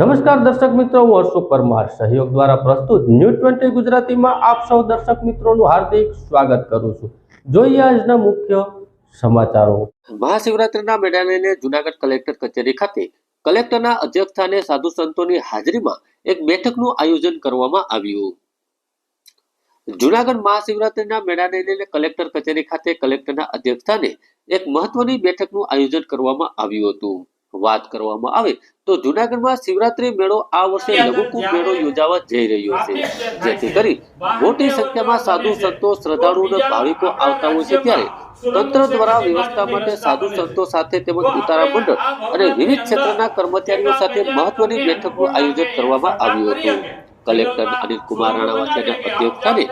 નમસ્કાર દર્શક મિત્રો, હું હર્ષુ પરમાર સહયોગ દ્વારા પ્રસ્તુત ન્યૂઝ 20 ગુજરાતીમાં આપ સૌ દર્શક મિત્રોનું હાર્દિક સ્વાગત કરું છું। જોઈએ આજના મુખ્ય સમાચારો। મહાશિવરાત્રિના મેળાને લઈને જૂનાગઢ કલેક્ટર કચેરી ખાતે કલેક્ટરના અધ્યક્ષસ્થાને સાધુ સંતોની હાજરીમાં એક બેઠકનું આયોજન કરવામાં આવ્યું। જૂનાગઢ મહાશિવરાત્રિના મેળાને લઈને કલેક્ટર કચેરી ખાતે કલેક્ટરના અધ્યક્ષસ્થાને એક મહત્વની બેઠકનું આયોજન કરવામાં આવ્યું હતું। વાત કરવામાં આવે તો જૂનાગઢમાં શિવરાત્રી મેળો આ વર્ષે લઘુકુંભ મેળો યોજાવા જઈ રહ્યો છે, જેથી કરી મોટી સંખ્યામાં સાધુ સંતો, શ્રદ્ધાળુઓ અને ભાવિકો આવતા હોય છે। ત્યારે તંત્ર દ્વારા વ્યવસ્થા માટે સાધુ સંતો સાથે તેમજ ઉતારા મંડળ અને વિવિધ ક્ષેત્રના કર્મચારીઓ સાથે મહત્વની બેઠકનું આયોજન કરવામાં આવ્યું હતું। કલેક્ટર અનિલ કુમાર રાણાવાસિયાના અધ્યક્ષસ્થાને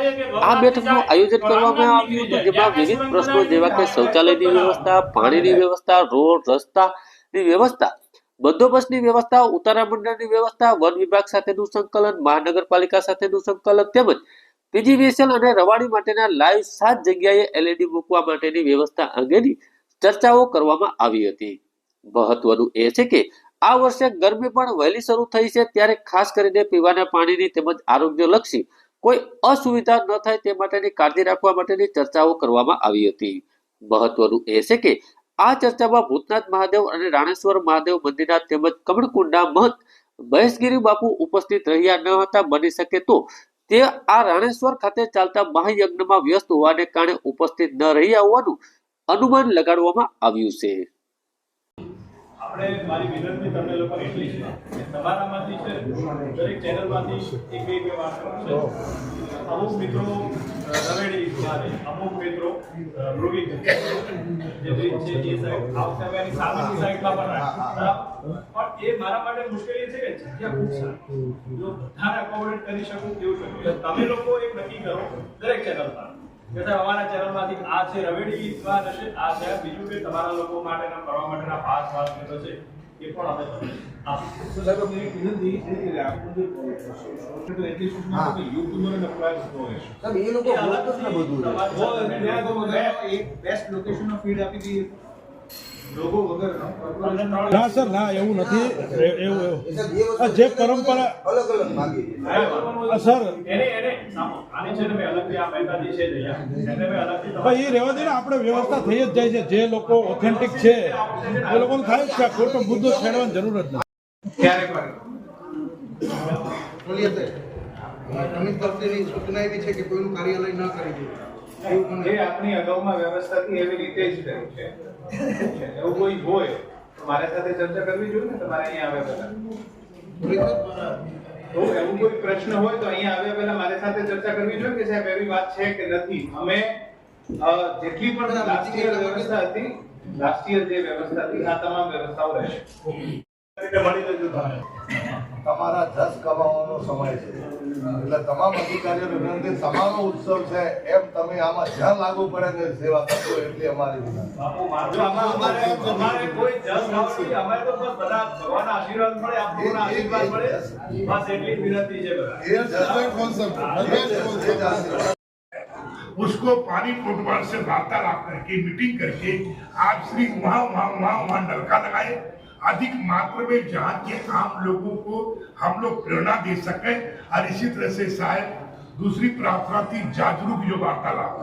આ બેઠકનું આયોજન કરવામાં આવ્યું હતું, જેમાં વિવિધ પ્રશ્નો જેવા કે શૌચાલયની વ્યવસ્થા, પાણીની વ્યવસ્થા, રોડ રસ્તાની વ્યવસ્થા, બંદોબસ્તની વ્યવસ્થા, ઉતારા મંડળની વ્યવસ્થા, વન વિભાગ સાથેનું સંકલન, મહાનગરપાલિકા સાથેનું સંકલન તેમજ પીજીવીએસએલ અને રવાડી માટેના લાઈવ 7 જગ્યાએ LED મૂકવા માટેની વ્યવસ્થા અંગેની ચર્ચાઓ કરવામાં આવી હતી। મહત્વનું એ છે કે આ વર્ષે ગરમી પણ વહેલી શરૂ થઈ છે, ત્યારે ખાસ કરીને પીવાના પાણીની તેમજ આરોગ્યલક્ષી કોઈ અસુવિધા ન થાય તે માટેની કાળજી રાખવા માટેની ચર્ચાઓ કરવામાં આવી હતી। મહત્વનું એ છે કે આ ચર્ચામાં ભૂતનાથ મહાદેવ અને રાણેશ્વર મહાદેવ મંદિરના તેમજ કમળકુંડના મહંત મહેશગીરી બાપુ ઉપસ્થિત રહ્યા ન હતા। બની શકે તો તે આ રાણેશ્વર ખાતે ચાલતા મહાયજ્ઞમાં વ્યસ્ત હોવાને કારણે ઉપસ્થિત ન રહ્યા હોવાનું અનુમાન લગાડવામાં આવ્યું છે। આપણે મારી વિનંતી તમને લોકોને એટલી છે કે તમારામાંથી છે દરેક ચેનલમાંથી એક વાત છે। અમુક મિત્રો રવેડી અમુક મિત્રો મૃગી જે રીત છે એ સાઈડ આવતાની સામેની સાઈડમાં પણ પણ એ મારા માટે મુશ્કેલી છે કે જગ્યા ખૂબ સારી જો બધાને એકોમોડેટ કરી શકું તેવું શકું। તમે લોકો એક નક્કી કરો દરેક ચેનલમાં કે સાહેબ અમારા ચેનલમાંથી આ છે રવેડી વિદ્વાન હશે, આ છે બીજું કે તમારા લોકો માટેના કરવા માટેના પાસ મિત્રો છે એ પણ અમે તો સાહેબ મેરી વિનંતી છે કે આપણું જે તો એટલી સૂચના છે કે યુટ્યુબર અપ્લાય કરવો છે સાહેબ એ લોકો બ્લોક જ ના બધું એક બેસ્ટ લોકેશન ઓફ ફીડ આપી દીધી લોકો વગર ના સર, ના એવું નથી। એવું જે પરંપરા અલગ અલગ માગી સર એને આની છે ને મેં અલગથી આ મહેતાજી છે એને મેં અલગથી ભાઈ એ રહેવા દે ને, આપણે વ્યવસ્થા થઈ જ જાય છે। જે લોકો ઓથેન્ટિક છે એ લોકોને થાય જ છે, ખોટો મુદ્દો છેડવાની જરૂર જ નથી। ક્યારે પણ બોલીએ તો અમિત તરફથી સૂચના એવી છે કે કોઈનું કાર્યાલય ન કરી દે, જે આપણી અગાઉમાં વ્યવસ્થા હતી એવી રીતે જ કર્યું છે। એવું કોઈ હોય તો મારા સાથે ચર્ચા કરવી જોઈએ ને, તમારે અહીંયા આવ્યા પહેલા તો એવું કોઈ પ્રશ્ન હોય તો અહીંયા આવ્યા પહેલા મારી સાથે ચર્ચા કરવી જોઈએ કે સાહેબ એવી વાત છે કે નથી। અમે જેટલી પણ લાસ્ટ યર વ્યવસ્થા હતી, લાસ્ટ યર જે વ્યવસ્થા હતી આ તમામ વ્યવસ્થાઓ રહેશે। તમારા જસ કમાવાનો સમય છે એટલે તમામ અધિકારીઓને વિનંતી, તમામ ઉત્સવ છે એમ તમે આમાં જ્યાં લાગુ પડે ને સેવા કરશો એટલી અમારી વિનંતી। બાપુ મારો અમારે કોઈ જસ નથી, અમે તો બસ બધા ભગવાનના આશીર્વાદ મળે, આપના આશીર્વાદ મળે, બસ એટલી વિનંતી છે બધા। એ જસમેન્ટ કોન્સેપ્ટ उसको पानी फुटबॉल से वार्तालाप करके मीटिंग करके आप श्री वहां नलका लगाए, अधिक मात्रा में जहाँ के आम लोगों को हम लोग प्रेरणा दे सके। और इसी तरह से शायद दूसरी प्रार्थना थी जागरूक जो वार्तालाप।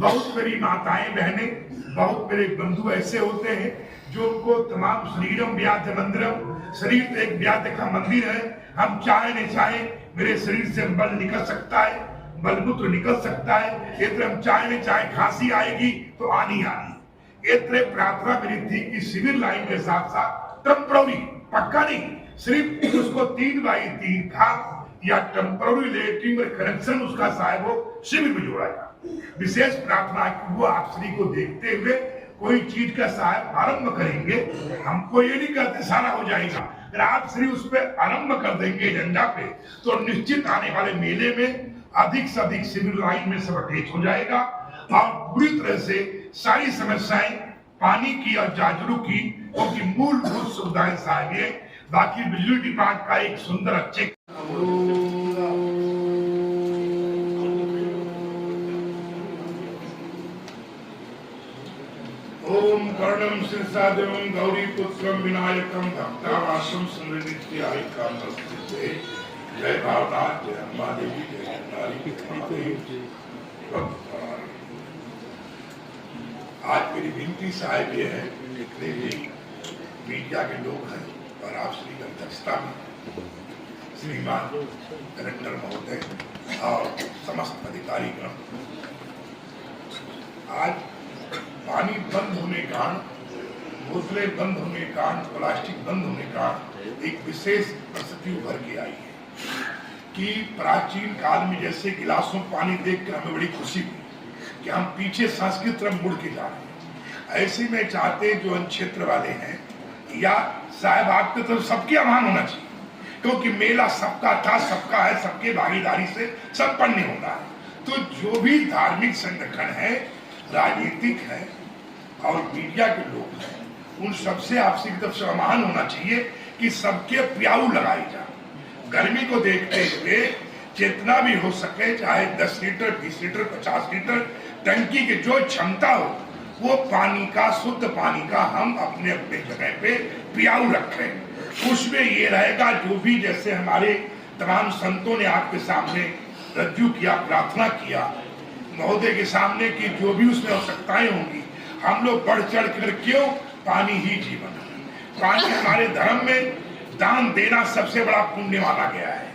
बहुत मेरी माताएं बहनें, बहुत मेरे बंधु ऐसे होते हैं जो उनको तमाम शरीरम व्याध मंदिरम, शरीर तो एक व्याध का मंदिर है। हम चाहे नहीं चाहे मेरे शरीर से बल निकल सकता है, बलमूत्र निकल सकता है, इसलिए हम चाहे नहीं चाहे खांसी आएगी तो आनी आनी। इसलिए प्रार्थना मेरी थी कि सिविल लाइन के साथ साथ टेम्पररी, पक्का नहीं, सिर्फ उसको 3x3 था या टेम्पररी लेटरिन में कनेक्शन उसका साहब हो शिविर में जोड़ा जाए। विशेष प्रार्थना की वो आप श्री को देखते हुए कोई चीज का साहब आरंभ करेंगे। हमको ये नहीं कहते सारा हो जाएगा, अगर आप श्री उस पर आरंभ कर देंगे एजेंडा पे तो निश्चित आने वाले मेले में अधिक से अधिक सिविल लाइन में सब अटैच हो जाएगा और पूरी तरह से सारी समस्याएं पानी की और जागरूक की, क्योंकि मूलभूत सुविधाएं साहब ये। बाकी बिजली डिपार्टमेंट का एक सुंदर अच्छे ओम कर्णम शीर्षादेवं गौरी पुत्रम विनायकम भक्तावासम समृद्धित्यायिका नमस्ते। जय भावनाथ, जय अम्बा देवी, जय नारी। आज मेरी विनती साहब ये है, जितने भी मीडिया के लोग हैं और आप श्री की अध्यक्षता में श्रीमान कलेक्टर महोदय और समस्त अधिकारीगण, आज पानी बंद होने के कारण, बोतलें बंद होने के कारण, प्लास्टिक बंद होने के कारण एक विशेष परिस्थिति उभर के आई है कि प्राचीन काल में जैसे गिलासों में पानी देखकर हमें बड़ी खुशी हुई कि हम पीछे संस्कृत तरफ मुड़ के जा रहे हैं, ऐसे में चाहते जो अन्य क्षेत्र वाले हैं या साहब आपके तरफ सबके आह्वान होना चाहिए, क्योंकि मेला सबका था, सबका है, सबके भागीदारी से संपन्न होना है। तो जो भी धार्मिक संगठन है, राजनीतिक है और मीडिया के लोग हैं, उन सबसे आपसी तरफ से आह्वान होना चाहिए कि सबके प्याऊ लगाई जाए। गर्मी को देखते हुए जितना भी हो सके, चाहे 10 लीटर, 20 लीटर, 50 लीटर टंकी की जो क्षमता हो, वो पानी का, शुद्ध पानी का हम अपने अपने जगह पे प्याऊ रखें। उसमें ये रहेगा जो भी जैसे हमारे तमाम संतों ने आपके सामने रज्जू किया, प्रार्थना किया महोदय के सामने कि जो भी उसमें आवश्यकताएं होंगी, हम लोग बढ़ चढ़ कर, क्यों, पानी ही जीवन है। पानी हमारे धर्म में दान देना सबसे बड़ा पुण्य माना गया है,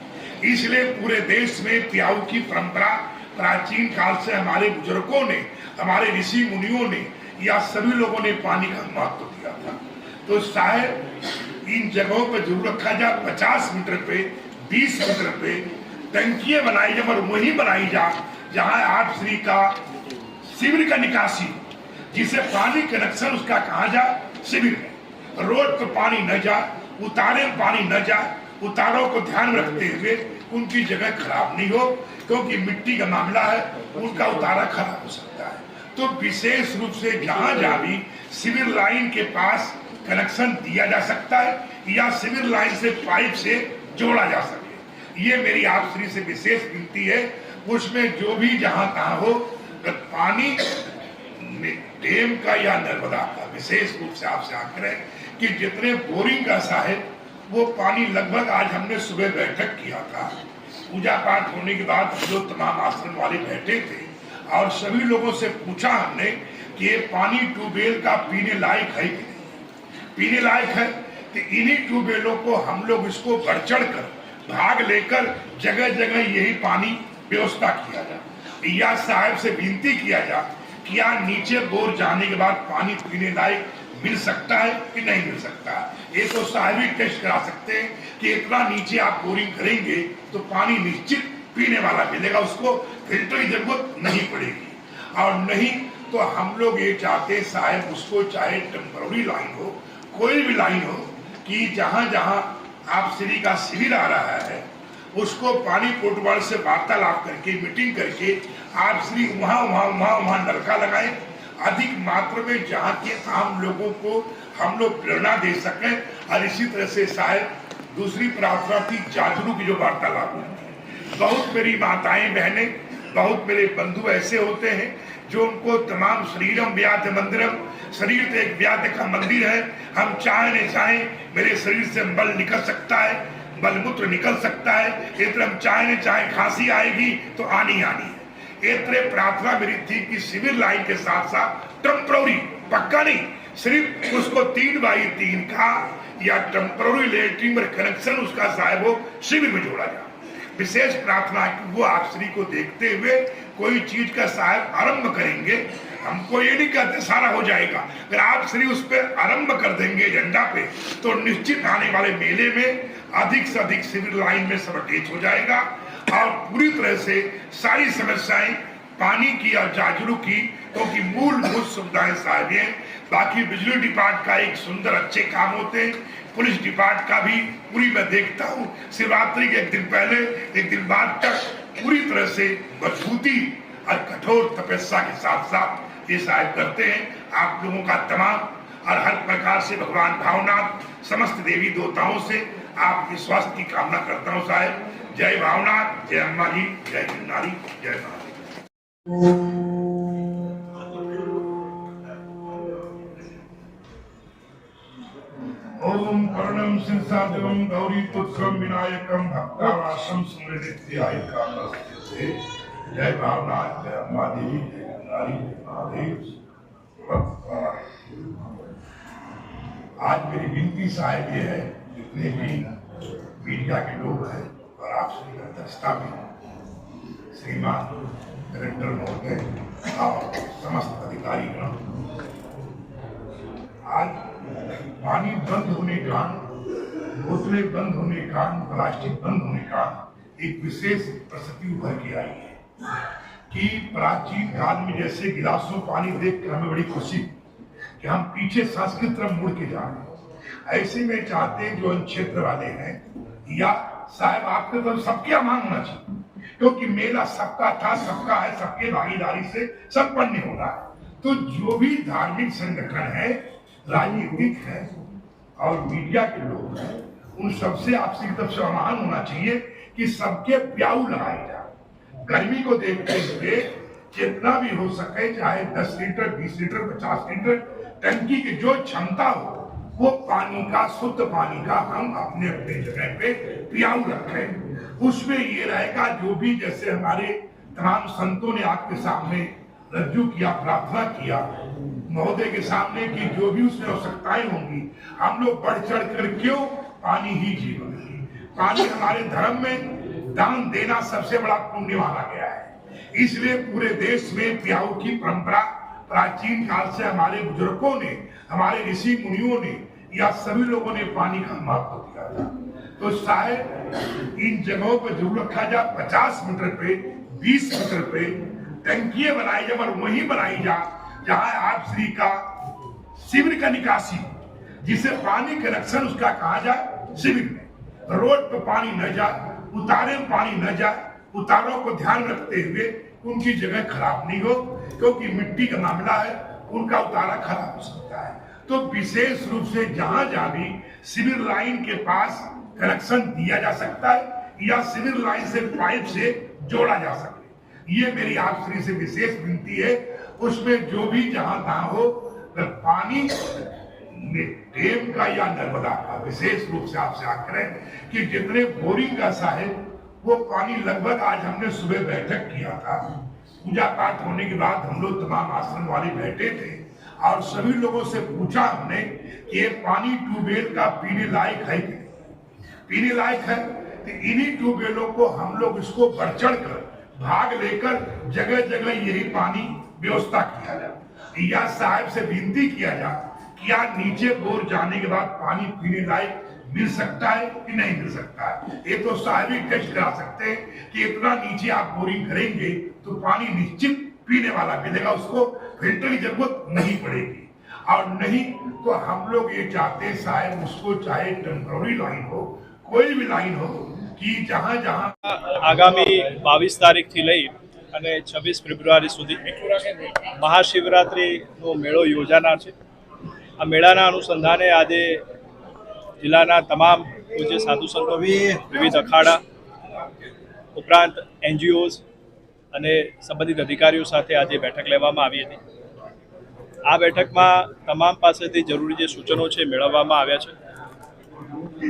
इसलिए पूरे देश में प्याऊ की परंपरा प्राचीन काल से हमारे बुजुर्गों ने, हमारे ऋषि मुनियों ने या सभी लोगों ने पानी का महत्व दिया था। तो शायद इन जगहों पर जरूर रखा जाए, 50 मीटर पे, 20 मीटर पे टंकियां बनाई जाए और वही बनाई जाए जहां आप श्री का शिविर का निकासी, जिसे पानी कनेक्शन उसका कहा जाए शिविर में, रोड पर पानी न जाए, उतारे में पानी न जाए, उतारों को ध्यान में रखते हुए उनकी जगह खराब नहीं हो, क्योंकि मिट्टी का मामला है, उनका उतारा खराब हो सकता है। तो विशेष रूप से जहां जहां भी सिविल लाइन के पास कनेक्शन दिया जा सकता है या सिविल लाइन से पाइप से जोड़ा जा सके, ये मेरी आप श्री से विशेष विनती है। उसमें जो भी जहां तहां हो, पानी डैम का या नर्मदा का विशेष रूप से आपसे आग्रह है कि जितने बोरिंग का है वो पानी, लगभग आज हमने सुबह बैठक किया था, पूजा पाठ होने के बाद जो तमाम आश्रम वाले बैठे थे और सभी लोगों से पूछा हमने कि ये पानी ट्यूबवेल का पीने लायक है कि नहीं। पीने लायक है तो इन्हीं ट्यूबवेलों को हम लोग इसको बढ़ चढ़ कर भाग लेकर जगह जगह यही पानी व्यवस्था किया जाए, या साहब से विनती किया जाए कि यहाँ नीचे बोर जाने के बाद पानी पीने लायक मिल सकता है कि नहीं मिल सकता। ये तो साहब ही टेस्ट करा सकते हैं कि इतना नीचे आप बोरिंग करेंगे तो पानी निश्चित पीने वाला मिलेगा, उसको फिल्टर की जरूरत नहीं पड़ेगी। और नहीं तो हम लोग ये चाहते साहब उसको, चाहे टेम्पररी लाइन हो, कोई भी लाइन हो, कि जहां जहां आप श्री का शिविर आ रहा है उसको पानी कोटवाल से वार्तालाप करके, मीटिंग करके आप श्री वहां नलका लगाए, अधिक मात्रा में जहां के आम लोगों को हम लोग प्रेरणा दे सकें। और इसी तरह से शायद दूसरी प्रार्थना थी जागरूक की जो वार्तालाप होती है। बहुत मेरी माताएं बहनें, बहुत मेरे बंधु ऐसे होते हैं जो उनको तमाम शरीरम व्याध मंदिरम, शरीर तो एक व्याध का मंदिर है, हम चाहे न चाहे मेरे शरीर से बल निकल सकता है, बलमूत्र निकल सकता है, इतना हम चाहे न चाहे खांसी आएगी तो आनी है। इतने प्रार्थना मेरी थी कि सिविल लाइन के साथ साथ टेम्पररी, पक्का नहीं, सिर्फ उसको 3x3 का या टेम्पररी लेटरिन में कनेक्शन उसका साहब हो शिविर में जोड़ा जाए। विशेष प्रार्थना कि वो आप श्री को देखते हुए कोई चीज का साहब आरंभ करेंगे, हमको ये नहीं कहते सारा हो जाएगा, अगर आप श्री उस पर आरंभ कर देंगे एजेंडा पे, तो निश्चित आने वाले मेले में अधिक से अधिक सिविल लाइन में सब अटैच हो जाएगा और पूरी तरह से सारी समस्याएं पानी की और जागरूक की, क्योंकि मूलभूत सुविधाएं साहब हैं। बाकी बिजली डिपार्ट का एक सुंदर अच्छे काम होते हैं, पुलिस डिपार्ट का भी पूरी मैं देखता हूँ, शिवरात्रि के एक दिन पहले एक दिन बाद तक पूरी तरह से मजबूती और कठोर तपस्या के साथ साथ ये साहब करते हैं। आप लोगों का तमाम और हर प्रकार से भगवान भावनाथ समस्त देवी देवताओं से आपके स्वास्थ्य की कामना करता हूँ साहब। जय भावनाथ, जय अम्मा जी, जय नारी, जय नारी। ओम कर्णम सिंसादेवम गौरी पुत्रम विनायकम भक्तावासम स्मृत्याय कामस्ते। जय भावनाथ, जय अम्बा देवी, जय गंगारी, जय महादेव। आज मेरी विनती साहिब ये है, जितने भी मीडिया के लोग हैं और आप सभी अध्यक्षता में श्रीमान डायरेक्टर महोदय और समस्त अधिकारीगण, आज पानी बंद होने का, बोतलें बंद होने का, प्लास्टिक बंद होने का एक विशेष परिस्थिति उभर के आई है कि प्राचीन काल में जैसे गिलासों पानी देखकर हमें बड़ी खुशी कि हम पीछे संस्कृत तरफ मुड़ के जा रहे हैं, ऐसे में चाहते जो इन क्षेत्र वाले हैं या साहब आपके तरफ सबके अमान होना चाहिए, क्योंकि मेला सबका था, सबका है, सबके भागीदारी से संपन्न हो रहा है। तो जो भी धार्मिक संगठन है, राजनीतिक है और मीडिया के लोग हैं, उन सबसे आपसी तरफ से आह्वान होना चाहिए कि सबके प्याऊ लगाए जाए। गर्मी को देखते हुए जितना भी हो सके, चाहे 10 लीटर, 20 लीटर, 50 लीटर टंकी की जो क्षमता हो, वो पानी का, शुद्ध पानी का हम अपने अपने जगह पे प्याऊ रखें। उसमें ये रहेगा, जो भी जैसे हमारे तमाम संतों ने आपके सामने रज्जू किया, प्रार्थना किया महोदय के सामने कि जो भी उसमें आवश्यकताएं होंगी, हम लोग बढ़ चढ़ कर क्यों, पानी ही जीवन है। पानी हमारे धर्म में दान देना सबसे बड़ा पुण्य माना गया है, इसलिए पूरे देश में प्याऊ की परंपरा प्राचीन काल से हमारे बुजुर्गों ने, हमारे ऋषि मुनियों ने या सभी लोगों ने पानी का महत्व दिया था। तो शायद इन जगहों पर जरूर रखा जाए, 50 मीटर पे, 20 मीटर पे टंकियां बनाई जाए और वहीं बनाई जाए जहां आप श्री का शिविर का निकासी, जिसे पानी कनेक्शन उसका कहा जाए शिविर में, रोड पे पानी न जाए, उतारे में पानी न जाए, उतारों को ध्यान रखते हुए उनकी जगह खराब नहीं हो, क्योंकि मिट्टी का मामला है, उनका उतारा खराब हो सकता है। तो विशेष रूप से जहां जहां भी सिविल लाइन के पास कनेक्शन दिया जा सकता है या सिविल लाइन से पाइप से जोड़ा जा सके, ये मेरी आप श्री से विशेष विनती है। उसमें जो भी जहां तहां हो, पानी डेम का या नर्मदा का विशेष रूप से आपसे आग्रह है कि जितने बोरिंग का साहेब, वो पानी लगभग आज हमने सुबह बैठक किया था, पूजा पाठ होने के बाद हम लोग तमाम आश्रम वाले बैठे थे और सभी लोगों से पूछा हमने कि ये पानी ट्यूबवेल का पीने लायक है कि नहीं, पीने लायक है। तो इन्हीं ट्यूबवेलों को हम लोग इसको बढ़ चढ़ कर भाग लेकर जगह जगह यही पानी व्यवस्था किया जाए, या साहब से विनती किया जाए कि यार नीचे बोर जाने के बाद पानी पीने लायक मिल सकता है कि नहीं मिल सकता है। ये तो साहब ही टेस्ट करा सकते हैं कि इतना नीचे आप बोरिंग करेंगे तो पानी निश्चित पीने वाला मिलेगा, उसको फिल्टर की जरूरत नहीं पड़ेगी। और नहीं तो हम लोग ये चाहते हैं साहब, उसको चाहे टेम्पररी लाइन हो, कोई भी लाइन हो, कि जहाँ जहाँ આગામી 22 તારીખથી લઈ અને 26 ફેબ્રુઆરી સુધી મહાશિવરાત્રિનો મેળો યોજાનાર છે। આ મેળાના અનુસંધાને આજે જિલ્લાના તમામ પૂજ્ય સાધુ સંતો, વિવિધ અખાડા ઉપરાંત NGOs અને સંબંધિત અધિકારીઓ સાથે આજે બેઠક લેવામાં આવી હતી। આ બેઠકમાં તમામ પાસેથી જરૂરી જે સૂચનો છે મેળવવામાં આવ્યા છે।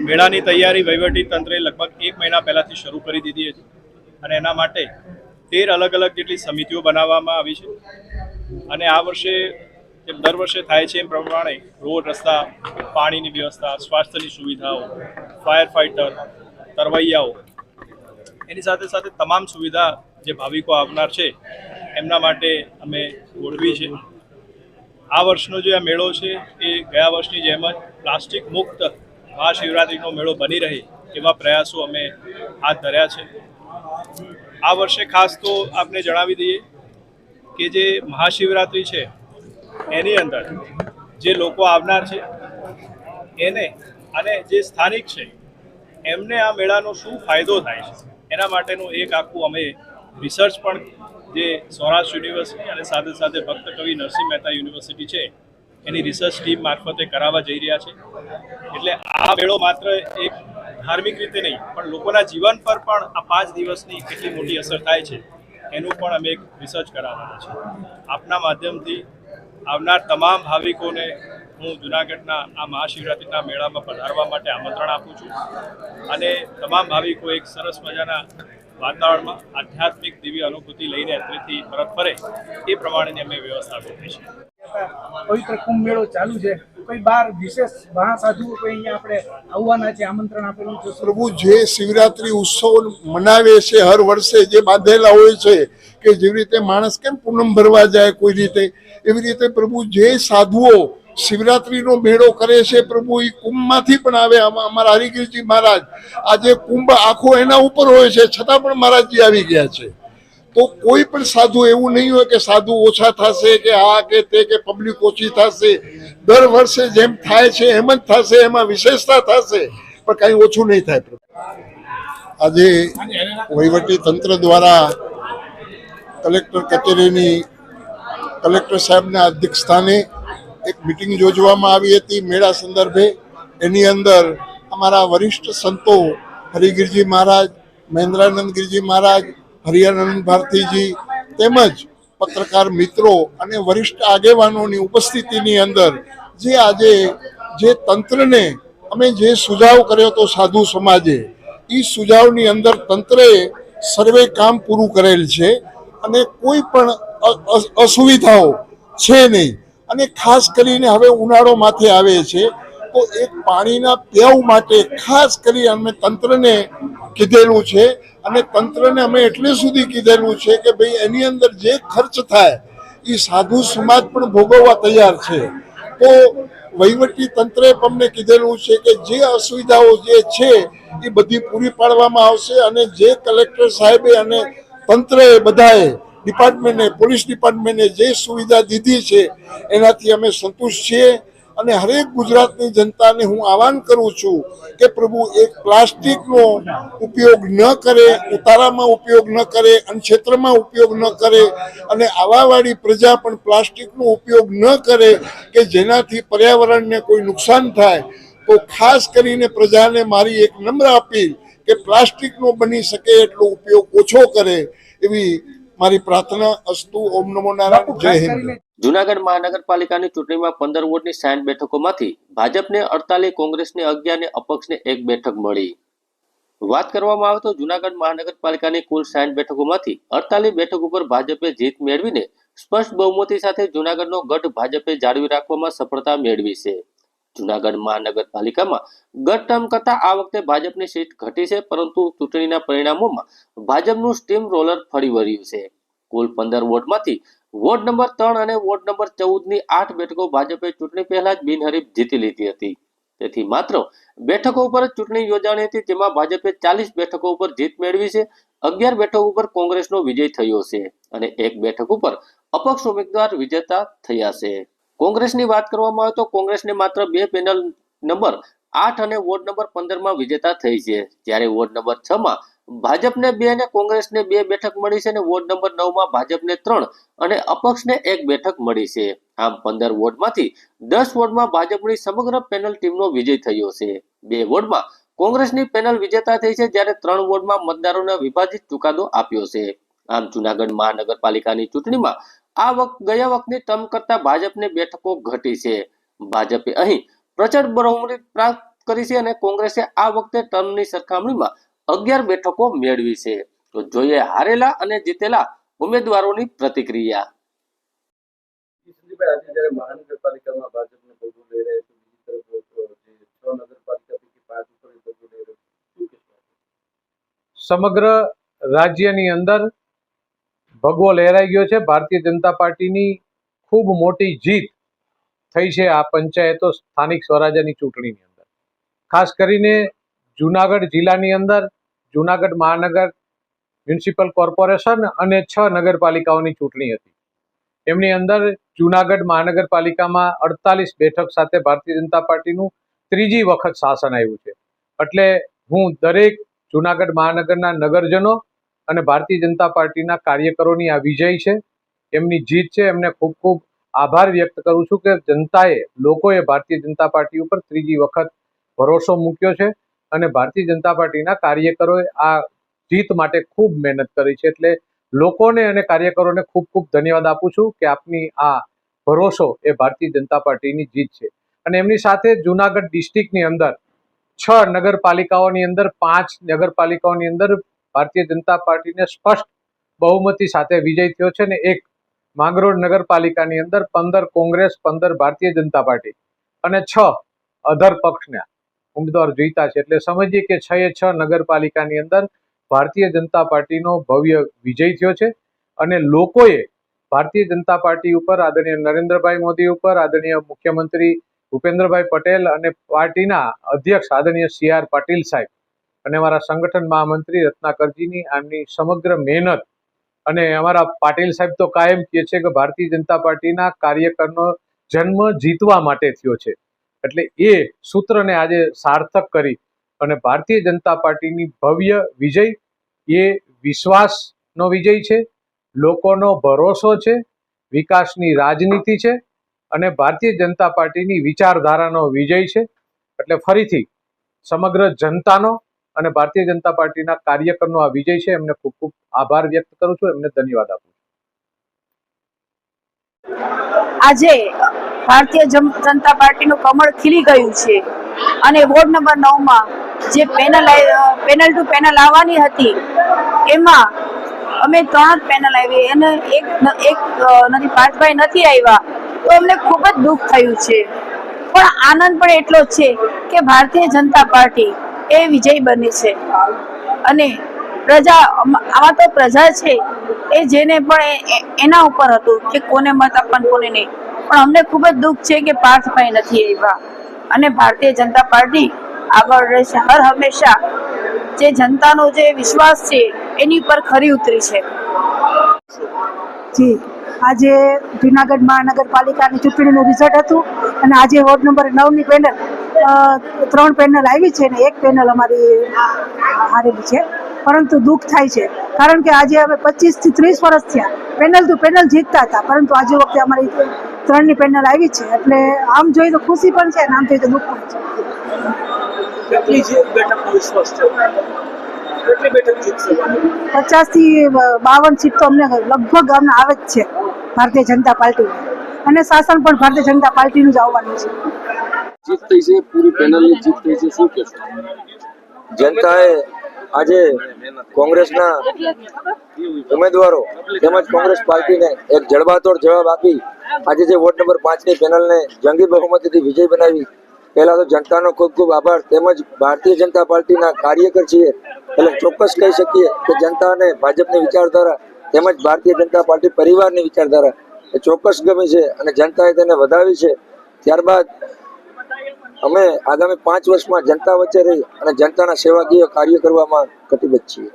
મેળાની તૈયારી વહીવટી તંત્રે લગભગ 1 મહિના પહેલાંથી શરૂ કરી દીધી હતી અને એના માટે 13 અલગ અલગ જેટલી સમિતિઓ બનાવવામાં આવી છે અને આ વર્ષે જેમ દર વર્ષે થાય છે એમ પ્રમાણે રોડ, રસ્તા, પાણીની વ્યવસ્થા, સ્વાસ્થ્યની સુવિધાઓ, ફાયર ફાઇટર, તરવૈયાઓ, એની સાથે સાથે તમામ સુવિધા જે ભાવિકો આવનાર છે એમના માટે અમે ગોઠવી છે। આ વર્ષનો જે આ મેળો છે એ ગયા વર્ષની જેમ જ પ્લાસ્ટિક મુક્ત મહાશિવરાત્રિનો મેળો બની રહે એવા પ્રયાસો અમે હાથ ધર્યા છે। આ વર્ષે ખાસ તો આપને જણાવી દઈએ કે જે મહાશિવરાત્રિ છે એની અંદર જે લોકો આવનાર છે એને અને જે સ્થાનિક છે એમને આ મેળાનો શું ફાયદો થાય છે એના માટેનું એક આખું અમે રિસર્ચ પણ જે સૌરાષ્ટ્ર યુનિવર્સિટી અને સાથે સાથે ભક્ત કવિ નરસિંહ મહેતા યુનિવર્સિટી છે એની રિસર્ચ ટીમ મારફતે કરાવવા જઈ રહ્યા છે। એટલે આ મેળો માત્ર એક ધાર્મિક રીતે નહીં પણ લોકોના જીવન પર પણ આ 5 દિવસની કેટલી મોટી અસર થાય છે એનું પણ અમે એક રિસર્ચ કરાવવાના છે। આપના માધ્યમથી આવનાર તમામ ભાવિકોને હું જૂનાગઢના આ મહાશિવરાત્રિના મેળામાં પધારવા માટે આમંત્રણ આપું છું અને તમામ ભાવિકો એક સરસ મજાના વાતાવરણમાં આધ્યાત્મિક દિવ્ય અનુભૂતિ લઈને અત્રેથી પરત ફરે એ પ્રમાણેની અમે વ્યવસ્થા ગોઠવી છે. પવિત્ર કુંભ મેળો ચાલુ છે, કોઈ બાર વિશેષ મહાસાધુઓ કોઈ અહીંયા આપણે આવવાના છે, આમંત્રણ આપેલું છે? પ્રભુ જે શિવરાત્રી ઉત્સવ મનાવે છે હર વર્ષે, જે બાંધેલા હોય છે કે જેવી રીતે માણસ કેમ પૂનમ ભરવા જાય કોઈ રીતે, એવી રીતે પ્રભુ જે સાધુઓ શિવરાત્રીનો મેળો કરે છે પ્રભુ એ કુંભમાંથી પણ આવે. અમારા હરિગીરજી મહારાજ આજે કુંભ આખો એના ઉપર હોય છે છતાં પણ મહારાજજી આવી ગયા છે. તો કોઈ પણ સાધુ એવું નહીં હોય કે સાધુ ઓછા થશે કે આ કે તે કે પબ્લિક ઓછી થશે. દર વર્ષે જેમ થાય છે એમ જ થશે, એમાં વિશેષતા થશે પણ કઈ ઓછું નહીં થાય. આજે વહીવટી તંત્ર દ્વારા કલેક્ટર કચેરીની કલેક્ટર સાહેબના અધ્યક્ષ સ્થાને એક મિટિંગ યોજવામાં આવી હતી મેળા સંદર્ભે. એની અંદર અમારા વરિષ્ઠ સંતો હરિગીરજી મહારાજ, મહેન્દ્રાનંદ ગિરજી મહારાજ, હરિયાનંદ ભારતીજી તેમજ પત્રકાર મિત્રો અને વરિષ્ઠ આગેવાનોની ઉપસ્થિતિની અંદર જે તંત્રને અમે જે સુઝાવ કર્યો હતો સાધુ સમાજે, એ સુઝાવની અંદર તંત્રએ સર્વે કામ પૂરું કરેલ છે અને કોઈ પણ અસુવિધાઓ છે નહીં. અને ખાસ કરીને હવે ઉનાળો માથે આવે છે તો એક પાણીના પીવા માટે ખાસ કરી અમે તંત્રને કીધેલું છે અને તંત્રને અમે એટલે સુધી કીધેલું છે કે ભાઈ એની અંદર જે ખર્ચ થાય એ સાધુ સમાજ પણ ભોગવવા તૈયાર છે. તો વહીવટી તંત્રે અમને કીધેલું છે કે જે અસુવિધાઓ જે છે એ બધી પૂરી પાડવામાં આવશે અને જે કલેક્ટર સાહેબે અને તંત્રએ બધાએ ડિપાર્ટમેન્ટને, પોલીસ ડિપાર્ટમેન્ટને જે સુવિધા દીધી છે એનાથી અમે સંતુષ્ટ છીએ. અને હરેક ગુજરાતની જનતાને હું આહવાન કરું છું કે પ્રભુ એક પ્લાસ્ટિકનો ઉપયોગ ન કરે, ઉતારામાં ઉપયોગ ન કરે, અન્નક્ષેત્રમાં ઉપયોગ ન કરે અને આવાવાળી પ્રજા પણ પ્લાસ્ટિકનો ઉપયોગ ન કરે કે જેનાથી પર્યાવરણને કોઈ નુકસાન થાય. તો ખાસ કરીને પ્રજાને મારી એક નમ્ર અપીલ કે પ્લાસ્ટિકનો બની શકે એટલો ઉપયોગ ઓછો કરે એવી મારી પ્રાર્થના. અસ્તુ. ઓમ નમો નારાયણ. જય હિન્દ. જૂનાગઢ મહાનગરપાલિકાની ચૂંટણીમાં 15 વોર્ડની 60 બેઠકોમાંથી ભાજપને 48, કોંગ્રેસને 11 ને અપક્ષને 1 બેઠક મળી. વાત કરવામાં આવે તો જૂનાગઢ મહાનગરપાલિકાની કુલ 60 બેઠકોમાંથી 48 બેઠક ઉપર ભાજપે જીત મેળવીને સ્પષ્ટ બહુમતી સાથે જૂનાગઢનો ગઢ ભાજપે જાળવી રાખવામાં સફળતા મેળવી છે. જૂનાગઢ મહાનગરપાલિકામાં ગત ટર્મ કરતા આ વખતે ભાજપની સીટ ઘટી છે, પરંતુ ચૂંટણીના પરિણામોમાં ભાજપનું સ્ટીમ રોલર ફરી વળ્યું છે. કુલ 15 વોર્ડમાંથી વોર્ડ નંબર 3 અને વોર્ડ નંબર 14 ની 8 બેઠકો ભાજપે ચૂંટણી પહેલા જ બિનહરીફ જીતી લીધી હતી. તેથી માત્ર બેઠકો ઉપર જ ચૂંટણી યોજાણી હતી, જેમાં ભાજપે 40 બેઠકો ઉપર જીત મેળવી છે. 11 બેઠકો ઉપર કોંગ્રેસનો વિજય થયો છે અને 1 બેઠક ઉપર અપક્ષ ઉમેદવાર વિજેતા થયા છે. કોંગ્રેસની વાત કરવામાં આવે તો કોંગ્રેસને માત્ર 2 પેનલ નંબર 8 અને વોર્ડ નંબર 15 માં વિજેતા થઈ છે, જ્યારે વોર્ડ નંબર 6 માં ભાજપને 2 અને કોંગ્રેસને 2 બેઠક મળી છે અને વોર્ડ નંબર 9 માં ભાજપને 3 અને અપક્ષને 1 બેઠક મળી છે. આમ 15 વોર્ડમાંથી 10 વોર્ડમાં ભાજપની સમગ્ર પેનલ ટીમનો વિજય થયો છે. 2 વોર્ડમાં કોંગ્રેસની પેનલ વિજેતા થઈ છે, જ્યારે 3 વોર્ડમાં મતદારોને વિભાજિત ચુકાદો આપ્યો છે. આમ જૂનાગઢ મહાનગરપાલિકાની ચૂંટણીમાં ગયા વખતની ટર્મ કરતા ભાજપને બેઠકો ઘટી છે. ભાજપે અહીં પ્રચંડ બહુમતી પ્રાપ્ત કરી છે અને કોંગ્રેસે આ વખતે ટર્મની સરખામણીમાં 11 બેઠકો મેળવી છે. તો જોઈએ હારેલા અને જીતેલા ઉમેદવારોની પ્રતિક્રિયા. આજે જ્યારે મહાનગરપાલિકામાં ભાજપનું પગલું લઈ રહ્યા છે, બીજી તરફ જે 6 નગરપાલિકા પૈકી 5 ઉપર પગલું લઈ રહ્યું છે, શું કહેશો? સમગ્ર રાજ્યની અંદર ભગવો લહેરાઈ ગયો છે. ભારતીય જનતા પાર્ટીની ખૂબ મોટી જીત થઈ છે આ પંચાયતો સ્થાનિક સ્વરાજ્યની ચૂંટણીની અંદર. ખાસ કરીને જૂનાગઢ જિલ્લાની અંદર જૂનાગઢ મહાનગર મ્યુનિસિપલ કોર્પોરેશન અને 6 નગરપાલિકાઓની ચૂંટણી હતી. એમની અંદર જૂનાગઢ મહાનગરપાલિકામાં 48 બેઠક સાથે ભારતીય જનતા પાર્ટીનું ત્રીજી વખત શાસન આવ્યું છે. એટલે હું દરેક જૂનાગઢ મહાનગરના નગરજનો અને ભારતીય જનતા પાર્ટીના કાર્યકરોની આ વિજય છે, એમની જીત છે, એમને ખૂબ ખૂબ આભાર વ્યક્ત કરું છું કે જનતાએ, લોકોએ ભારતીય જનતા પાર્ટી ઉપર ત્રીજી વખત ભરોસો મૂક્યો છે અને ભારતીય જનતા પાર્ટીના કાર્યકરોએ આ જીત માટે ખૂબ મહેનત કરી છે. એટલે લોકોને અને કાર્યકરોને ખૂબ ખૂબ ધન્યવાદ આપું છું કે આપની આ ભરોસો એ ભારતીય જનતા પાર્ટીની જીત છે. અને એમની સાથે જુનાગઢ ડિસ્ટ્રિક્ટની અંદર 6 નગરપાલિકાઓની અંદર 5 નગરપાલિકાઓની અંદર ભારતીય જનતા પાર્ટીને સ્પષ્ટ બહુમતી સાથે વિજય થયો છે અને એક માંગરોળ નગરપાલિકાની અંદર 15 કોંગ્રેસ, 15 ભારતીય જનતા પાર્ટી અને 6 અધર પક્ષના ઉમેદવાર જીત્યા છે. એટલે સમજીએ કે 6 નગરપાલિકાની અંદર ભારતીય જનતા પાર્ટીનો ભવ્ય વિજય થયો છે અને લોકોએ ભારતીય જનતા પાર્ટી ઉપર, આદરણીય નરેન્દ્રભાઈ મોદી ઉપર, આદરણીય મુખ્યમંત્રી ભૂપેન્દ્રભાઈ પટેલ અને પાર્ટીના અધ્યક્ષ આદરણીય CR પાટીલ સાહેબ અને અમારા સંગઠન મહામંત્રી રત્નાકરજીની આમની સમગ્ર મહેનત અને અમારા પાટીલ સાહેબ તો કાયમ કહે છે કે ભારતીય જનતા પાર્ટીના કાર્યકરનો જન્મ જીતવા માટે થયો છે. એટલે એ સૂત્રને આજે સાર્થક કરી અને ભારતીય જનતા પાર્ટીની ભવ્ય વિજય એ વિશ્વાસનો વિજય છે, લોકોનો ભરોસો છે, વિકાસની રાજનીતિ છે અને ભારતીય જનતા પાર્ટીની વિચારધારાનો વિજય છે. એટલે ફરીથી સમગ્ર જનતાનો અને ભારતીય જનતા પાર્ટીના કાર્યકરનો આ વિજય છે. એમને ખૂબ ખૂબ આભાર વ્યક્ત કરું છું, એમને ધન્યવાદ આપું છું. આજે ભારતીય જનતા પાર્ટીનું કમળ ખીલી ગયું છે અને વોર્ડ નંબર 9માં જે પેનલ ટુ પેનલ આવવાની હતી એમાં અમે 3 જ પેનલ આવી અને એક નથી પાર્થભાઈ નથી આવ્યા તો અમને ખૂબ જ દુઃખ થયું છે. પણ આનંદ પણ એટલો જ છે કે ભારતીય જનતા પાર્ટી એ વિજય બની છે અને પ્રજા, આમાં તો પ્રજા છે એ જેને પણ એના ઉપર હતું કે કોને મત આપવાનું કોને નહીં. પણ અમને ખૂબ જ દુઃખ છે કે પાર્થભાઈ નથી આવ્યા અને ભારતીય જનતા પાર્ટી આગળ રહેશે હર હંમેશા. જે જનતાનો જે વિશ્વાસ છે એની ઉપર ખરી ઉતરી છે. જી, આજે જુનાગઢ મહાનગરપાલિકાની ચૂંટણીનું રિઝલ્ટ હતું અને આજે વોર્ડ નંબર 9ની પેનલ 3 પેનલ આવી છે અને 1 પેનલ અમારી હારેલી છે. પરંતુ દુઃખ થાય છે કારણ કે આજે અમે 25 થી 30 વર્ષ થયા પેનલ ટુ પેનલ જીતતા હતા, પરંતુ આજે વખતે અમારી 3ની પેનલ આવી છે. એટલે આમ જોઈએ તો ખુશી પણ છે અને આમ જોઈએ તો દુઃખ પણ છે. કેટલી બેઠકનો વિશ્વાસ છે? કેટલી બેઠક જીતશે? 50 થી 52 સીટ તો અમને લગભગ અમને આવે જ છે ભારતીય જનતા પાર્ટી અને શાસન પણ ભારતીય જનતા પાર્ટીનું જ આવવાનું છે. જીત થઈ છે, પૂરી પેનલની જીત થઈ છે, શું કહેશો? જનતાએ આજે કોંગ્રેસના ઉમેદવારો તેમજ કોંગ્રેસ પાર્ટીને એક જડબાતોડ જવાબ આપી આજે જે વોર્ડ નંબર 5ની પેનલને જંગી બહુમતીથી વિજય બનાવી. પહેલા તો જનતાનો ખૂબ ખૂબ આભાર. તેમજ ભારતીય જનતા પાર્ટીના કાર્યકર છીએ એટલે ચોક્કસ કહી શકીએ કે જનતાને ભાજપની વિચારધારા તેમજ ભારતીય જનતા પાર્ટી પરિવારની વિચારધારા એ ચોક્કસ ગમી છે અને જનતાએ તેને વધાવી છે. ત્યારબાદ અમે આગામી 5 વર્ષમાં જનતા વચ્ચે રહી અને જનતાના સેવાકીય કાર્ય કરવામાં કટિબદ્ધ છીએ.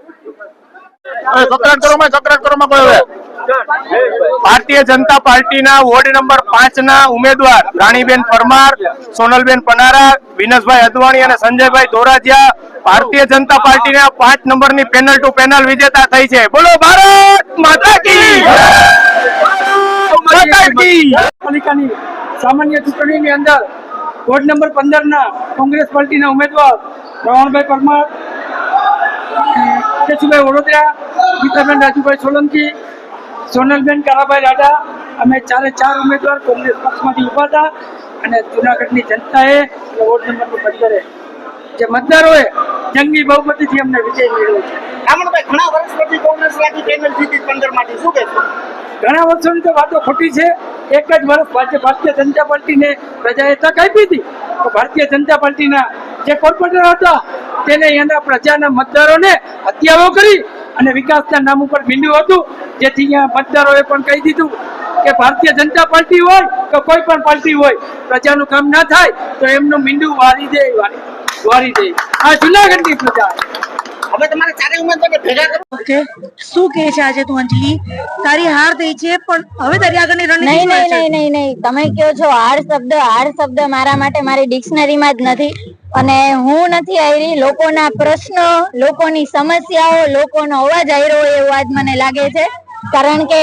ભારતીય જનતા પાર્ટીના વોર્ડ નંબર 5ના ઉમેદવાર રાણીબેન પરમાર, સોનલબેન પનારા, વિનસભાઈ અદવાણી અને સંજયભાઈ ધોરાજીયા ભારતીય જનતા પાર્ટીના 5 નંબરની પેનલ ટુ પેનલ વિજેતા થઈ છે. બોલો ભારત માતા કી જય! પાલિકાની સામાન્ય ચૂંટણીની અંદર વોર્ડ નંબર 15ના કોંગ્રેસ પાર્ટીના ઉમેદવાર રમણભાઈ પરમાર, કેશુભાઈ વડોદરા, ગીતાબેન રાજુભાઈ સોલંકી, સોનલબેન કાળાભાઈ રાડા, અમે 4 ઉમેદવાર કોંગ્રેસ પક્ષમાંથી ઉભા હતા અને જુનાગઢની જનતાએ વોર્ડ નંબર 15 જે મતદારોએ જંગી બહુમતીથી અમને વિજય મેળવ્યો છે. ઘણા વર્ષ પછી કોંગ્રેસ લાગી પેનલ જીતી 15 માંથી, શું કહેશો? ઘણા વર્ષોની તો વાતો ખોટી છે. એક જ વર્ષ ભારતીય જનતા પાર્ટીને પ્રજાએ તક આપી હતી તો ભારતીય જનતા પાર્ટીના જે કોર્પોરેટર હતા તેને એના પ્રજાના મતદારોને હત્યાઓ કરી અને વિકાસના નામ ઉપર મીંડ્યું હતું, જેથી અહીંયા મતદારોએ પણ કહી દીધું કે ભારતીય જનતા પાર્ટી હોય કે કોઈ પણ પાર્ટી હોય, પ્રજાનું કામ ના થાય તો એમનું મીંડું વારી દે. આ જુનાગઢની પ્રજા. હવે તમારે 4 ઉમેદવારને ભેગા કરો. શું કહે છે આજે તું અંજલિ? તારી હાર થઈ છે પણ હવે તારી આગળની રણનીતિ નહીં, તમે કહો છો હાર શબ્દ મારા માટે મારી ડિક્શનરીમાં જ નથી અને હું નથી આવી. લોકોના પ્રશ્નો, લોકોની સમસ્યાઓ, લોકોનો અવાજ આવ્યો હોય એવું આજ મને લાગે છે. કારણ કે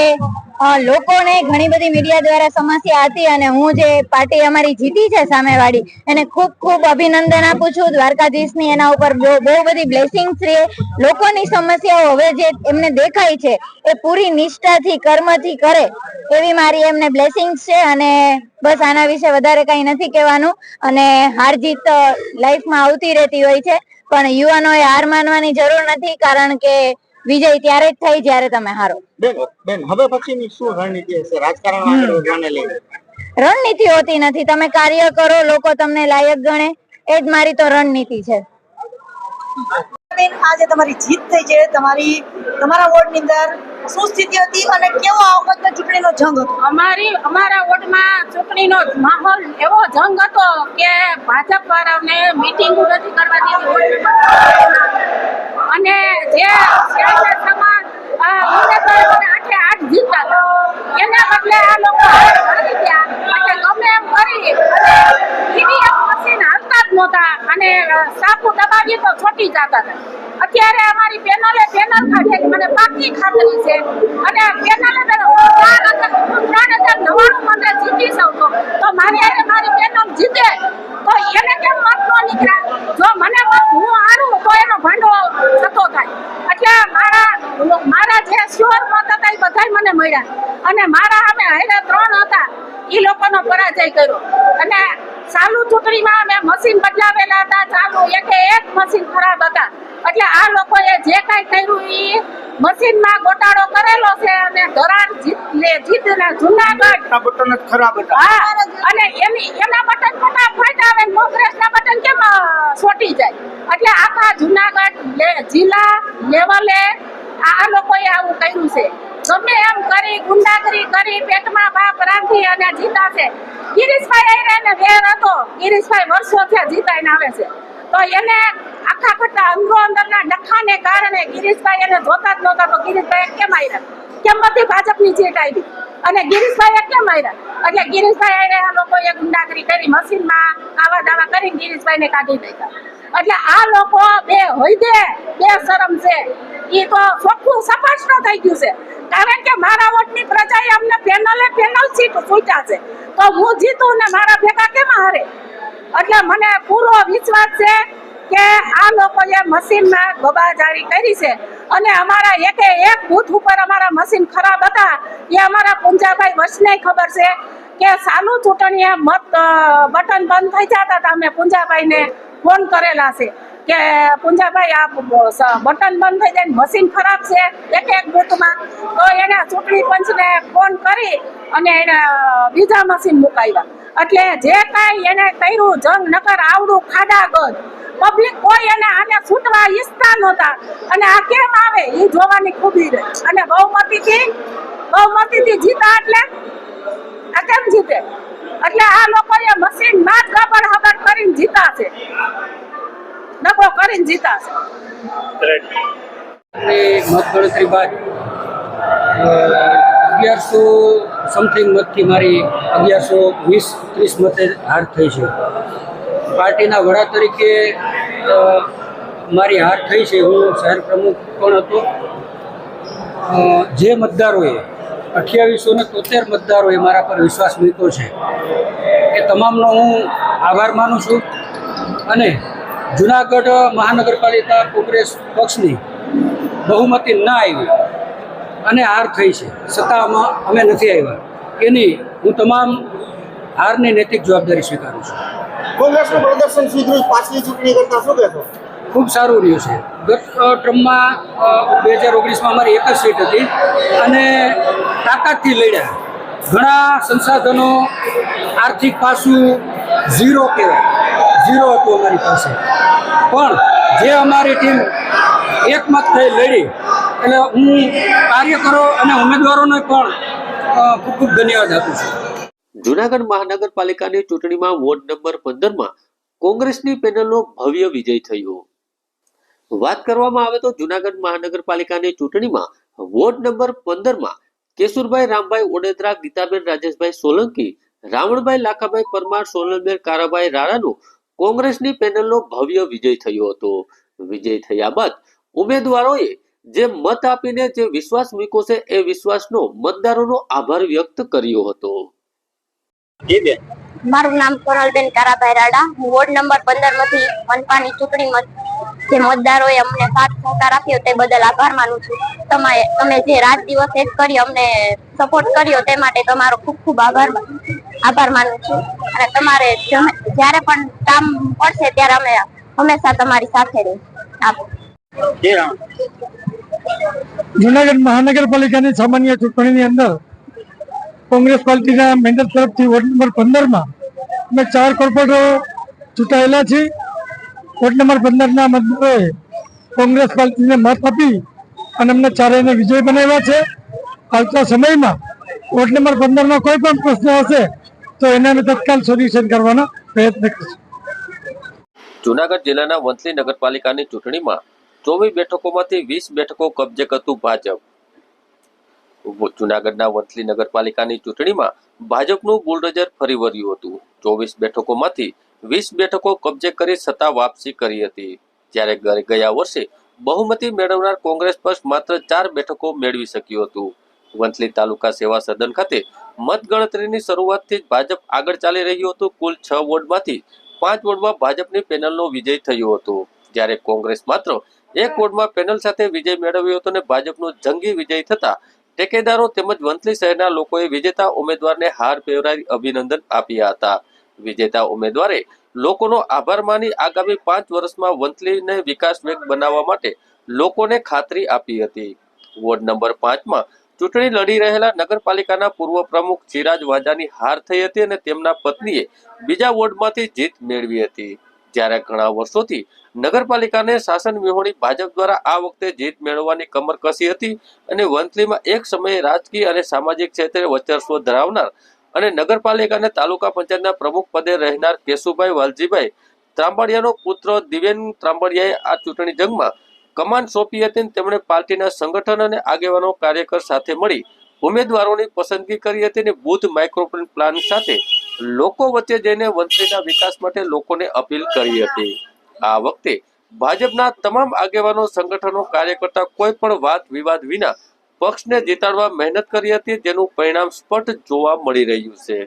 લોકોને ઘણી બધી મીડિયા દ્વારા સમસ્યા હતી અને હું જે પાર્ટી અમારી જીતી છે સામેવાળી એને ખૂબ ખૂબ અભિનંદન આપું છું દ્વારકાધીશની એના ઉપર બહુ બધી બ્લેસિંગ્સ છે. લોકોની સમસ્યાઓ હવે જે એમને દેખાય છે એ પૂરી નિષ્ઠાથી કર્મથી કરે એવી મારી એમને બ્લેસિંગ્સ છે અને બસ આના વિશે વધારે કઈ નથી કહેવાનું. અને હાર જીત લાઈફમાં આવતી રહેતી હોય છે પણ યુવાનોએ હાર માનવાની જરૂર નથી કારણ કે વિજય ત્યારે જ થાય જ્યારે તમે હારો. બેન હવે પછીની શું રણનીતિ હશે રાજકારણમાં આગળ વધવાને લઈને? રણનીતિ હોતી નથી, તમે કાર્ય કરો, લોકો તમને લાયક ગણે, એ જ મારી તો રણનીતિ છે. આજે તમારી જીત થઈ છે, તમારા વોર્ડની અંદર શું સ્થિતિ હતી અને કેવો આ વખતનો ચૂંટણીનો જંગ હતો? અમારા વોર્ડમાં ચૂંટણીનો માહોલ એવો જંગ હતો કે ભાજપ વાળાને મીટિંગ નથી કરવા દીધી અને જે સમાજ ઉમેદવારોને 8 જીતતા હતા એના બદલે આ લોકો હારી ગયા એટલે ગમે એમ કરી ઈવીએમ મશીન હાલતા જ નહોતા અને સાપુ દબાવી તો છોટી જતા હતા. અત્યારે અમારી પેનલ કાઢે કે મને પાકી ખાતરી છે અને પેનલે 3,099 મને જીતી શકતો તો મારી પેનલ જીતે તો એને કેમ મત ન નીકળ્યા? જો મને હું હારું તો એનો ભાંડો થતો થાય એટલે મારા જે શ્યોર મત હતા એ બધાય મને મળ્યા અને મારા અમે હારે 3 હતા એ લોકોનો પરાજય કર્યો અને ચાલુ ચૂંટણીમાં અમે મશીન બદલાવેલા હતા, ચાલુ એક મશીન ખરાબ હતા એટલે આ લોકોએ જે કાંઈ કર્યું એ મશીનમાં ગોટાળો કરેલો છે અને ધરાણ જીતને જુનાગઢ બટન જ ખરાબ હતા. અને એના બટન ફટાફટ આવે કોંગ્રેસના બટન કેમ છોટી જાય એટલે આખા જુનાગઢ જિલ્લા લેવલે આ લોકોએ આવું કર્યું છે. ગમે એમ કરી ગુંડાગીરી કરી પેટમાં બાપ રાખી અને જીતાશે. ગિરીશભાઈ આયરાને વેર હતો, ગિરીશભાઈ વર્ષોથી જીતાઈને આવે છે તો એને આખા ખટ્ટા અંદરના ડખાને કારણે ગિરીશભાઈ એને જોતા જ નહોતા તો ગિરીશભાઈ કેમ આવ્યા? કેમ બધી ભાજપની સીટ આવી અને ગિરીશભાઈ કેમ આવ્યા? એટલે ગિરીશભાઈ આયરે આ લોકોએ ગુંડાગીરી કરી મશીનમાં આવા દાવા કરીને ગિરીશભાઈને કાઢી દીધા. એટલે આ લોકો બે શરમ છે એ તો ચોખ્ખું સપાટ થઈ ગયું છે કારણ કે મારા વોટની પ્રજાએ અમને પેનલ સીટ છૂટ્યા છે તો હું જીતું ને મારા ભેગા કેમ હારે? એટલે મને પૂરો વિશ્વાસ છે કે આ લોકોએ મશીનમાં ગબાજારી કરી છે અને અમારા એક બૂથ ઉપર અમારા મશીન ખરાબ હતા એ અમારા પુંજાભાઈ વસને ખબર છે કે ચાલુ ચૂંટણીએ બટન બંધ થઈ જતા હતા. અમે પુંજાભાઈને ફોન કરેલા છે કે પુંજાભાઈ આ બટન બંધ થઈ જાય મશીન ખરાબ છે એક બૂથમાં તો એને ચૂંટણી પંચને ફોન કરી અને એને બીજા મશીન મુકાવ્યા. એટલે જે કાંઈ એને કર્યું જંગ નકર આવડું ખાડાગઢ પબ્લિક કોઈ એને આને છૂટવા ઈચ્છતા નહોતા અને આ કેમ આવે એ જોવાની ખૂબી રહી અને બહુમતીથી જીતા એટલે આ કેમ જીતે? એટલે આ લોકોએ મશીનમાં જ ગબડ કરીને જીતા છે, ડબો કરીને જીતા છે. મતગણતરી બાદ 1100 સમથિંગ મતથી મારી 1120-30 મતે હાર થઈ છે. પાર્ટીના વડા તરીકે મારી હાર થઈ છે. હું શહેર પ્રમુખ પણ હતો. જે મતદારોએ 2873 મતદારોએ મારા પર વિશ્વાસ મૂક્યો છે એ તમામનો હું આભાર માનું છું અને જુનાગઢ મહાનગરપાલિકા કોંગ્રેસ પક્ષની બહુમતી ના આવી અને હાર થઈ છે, સત્તામાં અમે નથી આવ્યા એની હું તમામ હારની નૈતિક જવાબદારી સ્વીકારું છું. કોંગ્રેસનું પ્રદર્શન સુધર્યું પાછલી ચૂંટણી કરતા શું કહેશો? ખૂબ સારું રહ્યું છે. ગત ટ્રમમાં 2019માં અમારી એક જ સીટ હતી અને તાકાતથી લડ્યા. ઘણા સંસાધનો આર્થિક પાસું ઝીરો હતું અમારી પાસે પણ જે અમારી ટીમ એકમત થઈ લડી એટલે હું કાર્યકરો અને ઉમેદવારોને પણ ખૂબ ખૂબ ધન્યવાદ આપું છું. જુનાગઢ મહાનગરપાલિકાની ચૂંટણીમાં વોર્ડ નંબર 15માં કોંગ્રેસની પેનલનો ભવ્ય વિજય થયો. વાત કરવામાં આવે તો જુનાગઢ મહાનગરપાલિકાની ચૂંટણીમાં વોર્ડ નંબર 15માં કેશુરભાઈ રામભાઈ ઓડેદરા, ગીતાબેન રાજેશભાઈ સોલંકી, રાવણભાઈ લાખાભાઈ પરમાર, સોનલબેન કારાભાઈ રાણાનો કોંગ્રેસની પેનલનો ભવ્ય વિજય થયો હતો. વિજય થયા બાદ ઉમેદવારોએ જે મત આપીને જે વિશ્વાસ મૂક્યો છે એ વિશ્વાસનો મતદારોનો આભાર વ્યક્ત કર્યો હતો. મારું નામ સોનલબેન કારાભાઈ રાડા. હું વોર્ડ નંબર 15 માંથી મનપાની ચૂંટણીમાં જે મતદારોએ અમને સાથ સહકાર આપ્યો તે બદલ આભાર માનું છું. તમે જે રાત દિવસ એક કરી અમને સપોર્ટ કર્યો તે માટે તમારો ખૂબ ખૂબ આભાર માનું છું. અને તમારે જ્યારે પણ કામ પડશે ત્યારે અમે હંમેશા તમારી સાથે રહીશું. જુનાગઢ મહાનગરપાલિકાની સામાન્ય ચૂંટણીની અંદર કોંગ્રેસ પાર્ટીના મેન્ડેટ તરફથી વોર્ડ નંબર 15માં અમે 4 કોર્પોરેટરો ચૂંટાયેલા છીએ. વોર્ડ નંબર 15ના મતદારોએ કોંગ્રેસ પાર્ટીને મત આપી અને અમને ચારેયને વિજય બનાવ્યા છે. આવતા સમયમાં વોર્ડ નંબર 15નો કોઈ પણ પ્રશ્ન હશે તો એને અમે તત્કાલ સોલ્યુશન કરવાનો પ્રયત્ન કરીશું. જૂનાગઢ જિલ્લાના વંથલી નગરપાલિકાની ચૂંટણીમાં 24 બેઠકોમાંથી 20 બેઠકો કબજે કરતું ભાજપ. જૂનાગઢના વંથલી નગરપાલિકાની ચૂંટણીમાં ભાજપનું બુલડોઝર ફરી વળ્યું હતું. 24 બેઠકોમાંથી 20 બેઠકો કબજે કરી સત્તા વાપસી કરી હતી. જ્યારે ગયા વર્ષે બહુમતી મેળવનાર કોંગ્રેસ પક્ષ માત્ર 4 બેઠકો મેળવી શક્યું હતું. વંથલી તાલુકા સેવા સદન ખાતે મતગણતરીની શરૂઆતથી જ ભાજપ આગળ ચાલી રહ્યું હતું. કુલ 6 વોર્ડમાંથી 5 વોર્ડમાં ભાજપની પેનલનો વિજય થયો હતો. જ્યારે કોંગ્રેસ માત્ર 1 વોર્ડમાં પેનલ સાથે વિજય મેળવ્યો હતો અને ભાજપનો જંગી વિજય થતા ટેકેદારો તેમજ વંથલી શહેરના લોકોએ વિજેતા ઉમેદવારને હાર પહેરાવી અભિનંદન આપ્યા હતા. વિજેતા ઉમેદવારે લોકોનો આભાર માની આગામી 5 વર્ષમાં વંથલીને વિકાસ વેગ બનાવવા માટે લોકોને ખાતરી આપી હતી. વોર્ડ નંબર 5માં ચૂંટણી લડી રહેલા નગરપાલિકાના પૂર્વ પ્રમુખ ચિરાજ વાજાની હાર થઈ હતી અને તેમના પત્નીએ બીજા વોર્ડમાંથી જીત મેળવી હતી. જ્યારે ઘણા વર્ષોથી નગરપાલિકાને શાસન વિહોણી ભાજપ દ્વારા આ વખતે જીત મેળવવાની કમર કસી હતી અને વંથલીમાં એક સમયે રાજકીય અને સામાજિક ક્ષેત્રે વર્ચસ્વ ધરાવનાર અને નગરપાલિકા તાલુકા પંચાયતના પ્રમુખ પદે રહેનાર કેશુભાઈ વાલજીભાઈ ત્રાંબડિયાનો પુત્ર દિવ્યેન ત્રાંબડિયાએ આ ચૂંટણી જંગમાં કમાન સોંપી હતી. તેમણે પાર્ટીના સંગઠન અને આગેવાનો કાર્યકર સાથે મળી ઉમેદવારોની પસંદગી કરી હતી અને બુથ માઇક્રો પ્લાન સાથે લોકો વચ્ચે જઈને વંથલીના વિકાસ માટે લોકોને અપીલ કરી હતી. આ વખતે ભાજપના તમામ આગેવાનો સંગઠનો કાર્યકર્તા કોઈ પણ વાદ વિવાદ વિના પક્ષને જીતાડવા મહેનત કરી હતી, જેનું પરિણામ સ્પષ્ટ જોવા મળી રહ્યું છે.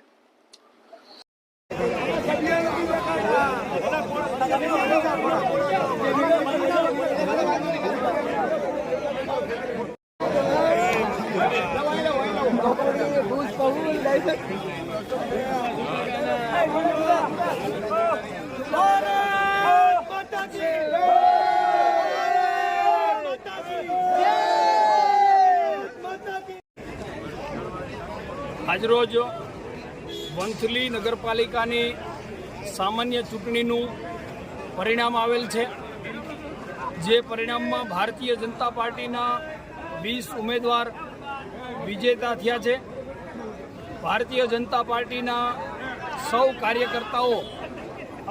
આજરોજ વંથલી નગરપાલિકાની સામાન્ય ચૂંટણીનું પરિણામ આવેલ છે. જે પરિણામમાં ભારતીય જનતા પાર્ટીના 20 ઉમેદવાર વિજેતા થયા છે. ભારતીય જનતા પાર્ટીના સૌ કાર્યકર્તાઓ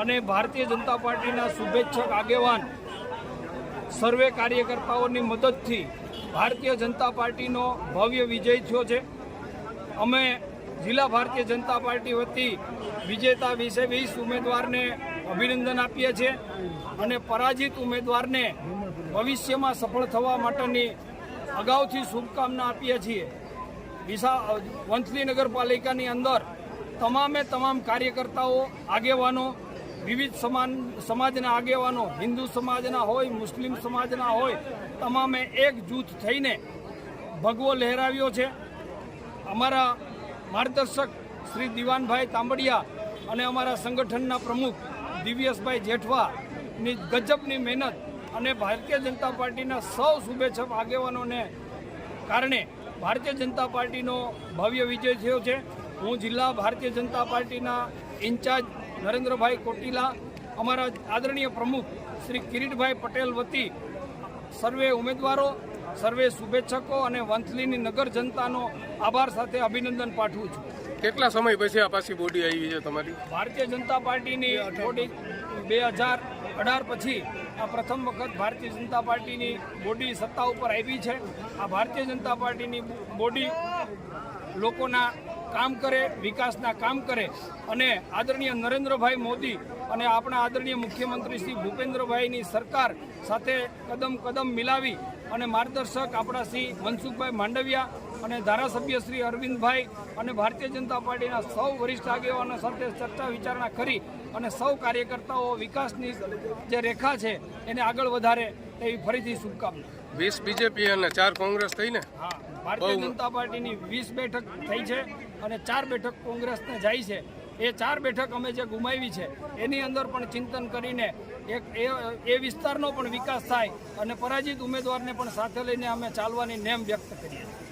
અને ભારતીય જનતા પાર્ટીના શુભેચ્છક આગેવાન સર્વે કાર્યકર્તાઓની મદદથી ભારતીય જનતા પાર્ટીનો ભવ્ય વિજય થયો છે. અમે જિલ્લા ભારતીય જનતા પાર્ટી વતી વિજેતા 20 ઉમેદવારને અભિનંદન આપીએ છીએ અને પરાજિત ઉમેદવારને ભવિષ્યમાં સફળ થવા માટેની અગાઉથી શુભકામના આપીએ છીએ. વંથલી નગરપાલિકાની અંદર તમામ કાર્યકર્તાઓ આગેવાનો વિવિધ સમાજના આગેવાનો હિન્દુ સમાજના હોય મુસ્લિમ સમાજના હોય તમામે એક જૂથ થઈને ભગવો લહેરાવ્યો છે. અમારા માર્ગદર્શક શ્રી દિવાનભાઈ તાંબડિયા અને અમારા સંગઠનના પ્રમુખ દિવ્યેશભાઈ જેઠવાની ગજબની મહેનત અને ભારતીય જનતા પાર્ટીના સૌ શુભેચ્છક આગેવાનોને કારણે ભારતીય જનતા પાર્ટીનો ભવ્ય વિજય થયો છે. હું જિલ્લા ભારતીય જનતા પાર્ટીના ઇન્ચાર્જ નરેન્દ્રભાઈ કોટીલા, અમારા આદરણીય પ્રમુખ શ્રી કિરીટભાઈ પટેલ વતી સર્વે ઉમેદવારો, સર્વે શુભેચ્છકો અને વંથલીની નગર જનતાનો આભાર સાથે અભિનંદન પાઠવું છું. કેટલા સમય પછી આ પાછી બોડી આવી છે તમારી? ભારતીય જનતા પાર્ટીની બોડી 2018 પછી આ પ્રથમ વખત ભારતીય જનતા પાર્ટીની બોડી સત્તા ઉપર આવી છે. આ ભારતીય જનતા પાર્ટીની બોડી લોકોના કામ કરે, વિકાસના કામ કરે અને આદરણીય નરેન્દ્રભાઈ મોદી અને આપણા આદરણીય મુખ્યમંત્રી શ્રી ભૂપેન્દ્રભાઈની સરકાર સાથે કદમ મિલાવી અને માર્ગદર્શક આપણા શ્રી મનસુખભાઈ માંડવિયા અને ધારાસભ્ય શ્રી અરવિંદભાઈ અને ભારતીય જનતા પાર્ટીના સૌ વરિષ્ઠ આગેવાનો સાથે ચર્ચા વિચારણા કરી અને સૌ કાર્યકર્તાઓ વિકાસની જે રેખા છે એને આગળ વધારે એવી ફરીથી શુભકામના. 20 બીજેપી અને 4 કોંગ્રેસ થઈને હા, ભારતીય જનતા પાર્ટીની 20 બેઠક થઈ છે અને 4 બેઠક કોંગ્રેસને જાય છે. એ 4 બેઠક અમે જે ગુમાવી છે એની અંદર પણ ચિંતન કરીને એ વિસ્તારનો પણ વિકાસ થાય અને પરાજિત ઉમેદવારને પણ સાથે લઈને અમે ચાલવાની નેમ વ્યક્ત કરીએ છીએ.